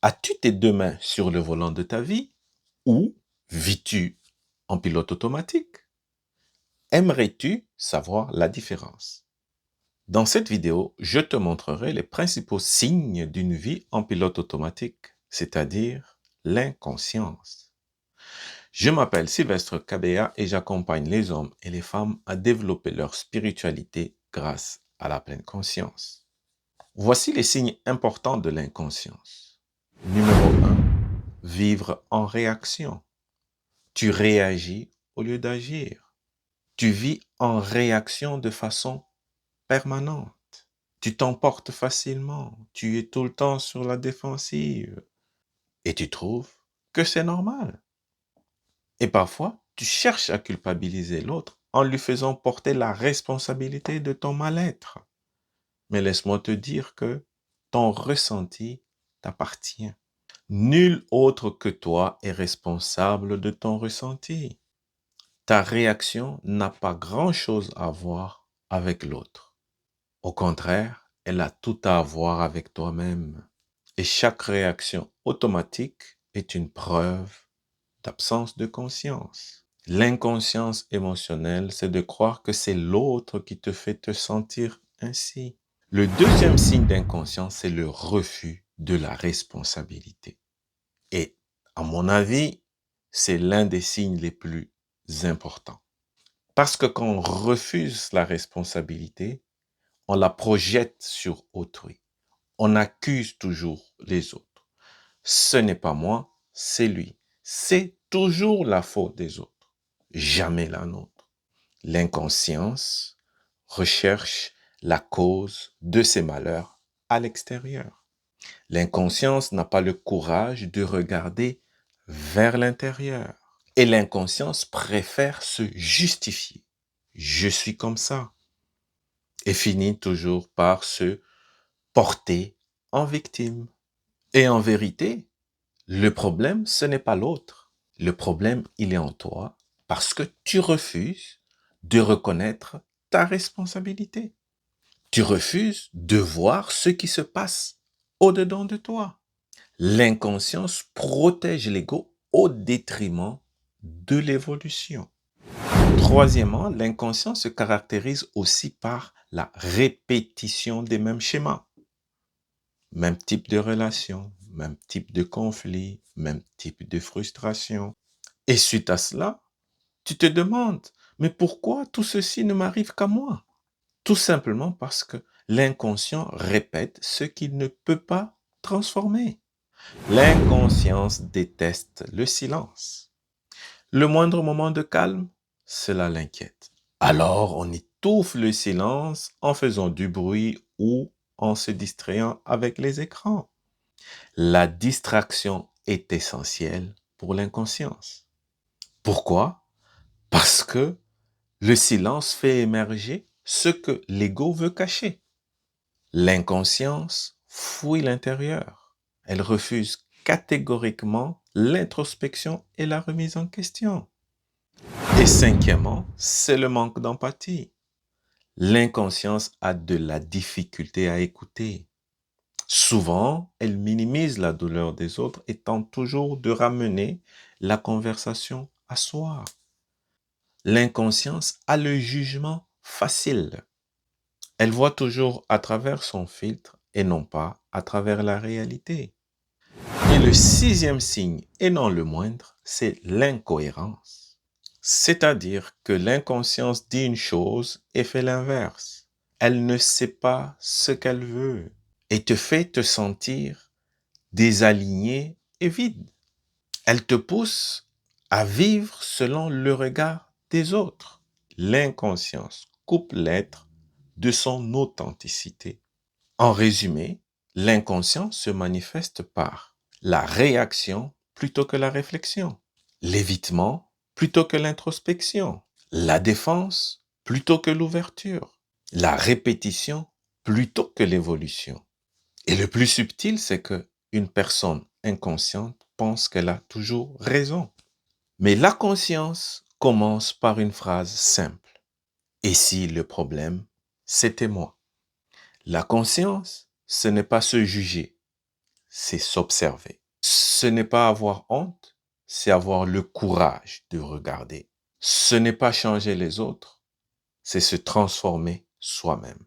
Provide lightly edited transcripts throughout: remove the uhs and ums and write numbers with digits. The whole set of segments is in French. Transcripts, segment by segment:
As-tu tes deux mains sur le volant de ta vie ou vis-tu en pilote automatique? Aimerais-tu savoir la différence? Dans cette vidéo, je te montrerai les principaux signes d'une vie en pilote automatique, c'est-à-dire l'inconscience. Je m'appelle Sylvestre Kabea et j'accompagne les hommes et les femmes à développer leur spiritualité grâce à la pleine conscience. Voici les signes importants de l'inconscience. Numéro 1. Vivre en réaction. Tu réagis au lieu d'agir. Tu vis en réaction de façon permanente. Tu t'emportes facilement. Tu es tout le temps sur la défensive. Et tu trouves que c'est normal. Et parfois, tu cherches à culpabiliser l'autre en lui faisant porter la responsabilité de ton mal-être. Mais laisse-moi te dire que ton ressenti t'appartient. Nul autre que toi est responsable de ton ressenti. Ta réaction n'a pas grand-chose à voir avec l'autre. Au contraire, elle a tout à voir avec toi-même. Et chaque réaction automatique est une preuve d'absence de conscience. L'inconscience émotionnelle, c'est de croire que c'est l'autre qui te fait te sentir ainsi. Le deuxième signe d'inconscience, c'est le refus de la responsabilité. Et à mon avis, c'est l'un des signes les plus importants. Parce que quand on refuse la responsabilité, on la projette sur autrui. On accuse toujours les autres. Ce n'est pas moi, c'est lui. C'est toujours la faute des autres, jamais la nôtre. L'inconscience recherche la cause de ses malheurs à l'extérieur. L'inconscience n'a pas le courage de regarder vers l'intérieur. Et l'inconscience préfère se justifier. Je suis comme ça. Et finit toujours par se porter en victime. Et en vérité, le problème, ce n'est pas l'autre. Le problème, il est en toi parce que tu refuses de reconnaître ta responsabilité. Tu refuses de voir ce qui se passe au-dedans de toi. L'inconscience protège l'ego au détriment de l'évolution. Troisièmement, l'inconscient se caractérise aussi par la répétition des mêmes schémas. Même type de relation, même type de conflit, même type de frustration. Et suite à cela, tu te demandes, mais pourquoi tout ceci ne m'arrive qu'à moi? Tout simplement parce que l'inconscient répète ce qu'il ne peut pas transformer. L'inconscience déteste le silence. Le moindre moment de calme, cela l'inquiète. Alors on étouffe le silence en faisant du bruit ou en se distrayant avec les écrans. La distraction est essentielle pour l'inconscience. Pourquoi? Parce que le silence fait émerger ce que l'ego veut cacher. L'inconscience fouille l'intérieur. Elle refuse catégoriquement l'introspection et la remise en question. Et cinquièmement, c'est le manque d'empathie. L'inconscience a de la difficulté à écouter. Souvent, elle minimise la douleur des autres et tente toujours de ramener la conversation à soi. L'inconscience a le jugement facile. Elle voit toujours à travers son filtre et non pas à travers la réalité. Et le sixième signe, et non le moindre, c'est l'incohérence. C'est-à-dire que l'inconscience dit une chose et fait l'inverse. Elle ne sait pas ce qu'elle veut et te fait te sentir désaligné et vide. Elle te pousse à vivre selon le regard des autres. L'inconscience coupe l'être de son authenticité. En résumé, l'inconscient se manifeste par la réaction plutôt que la réflexion, l'évitement plutôt que l'introspection, la défense plutôt que l'ouverture, la répétition plutôt que l'évolution. Et le plus subtil, c'est que une personne inconsciente pense qu'elle a toujours raison. Mais la conscience commence par une phrase simple. Et si le problème, c'était moi? La conscience, ce n'est pas se juger, c'est s'observer. Ce n'est pas avoir honte, c'est avoir le courage de regarder. Ce n'est pas changer les autres, c'est se transformer soi-même.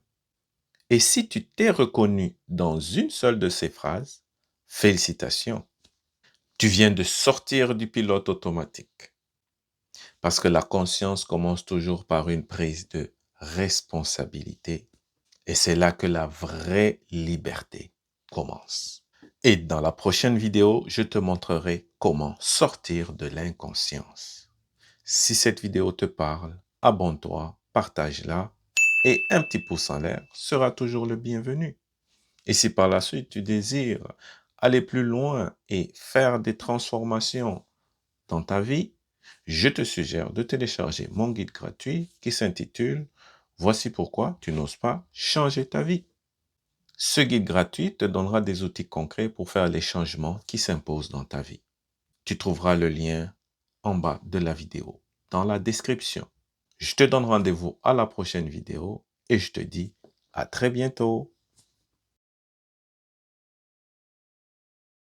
Et si tu t'es reconnu dans une seule de ces phrases, félicitations. Tu viens de sortir du pilote automatique. Parce que la conscience commence toujours par une prise de responsabilité. Et c'est là que la vraie liberté commence. Et dans la prochaine vidéo, je te montrerai comment sortir de l'inconscience. Si cette vidéo te parle, abonne-toi, partage-la et un petit pouce en l'air sera toujours le bienvenu. Et si par la suite tu désires aller plus loin et faire des transformations dans ta vie, je te suggère de télécharger mon guide gratuit qui s'intitule « Voici pourquoi tu n'oses pas changer ta vie ». Ce guide gratuit te donnera des outils concrets pour faire les changements qui s'imposent dans ta vie. Tu trouveras le lien en bas de la vidéo, dans la description. Je te donne rendez-vous à la prochaine vidéo et je te dis à très bientôt.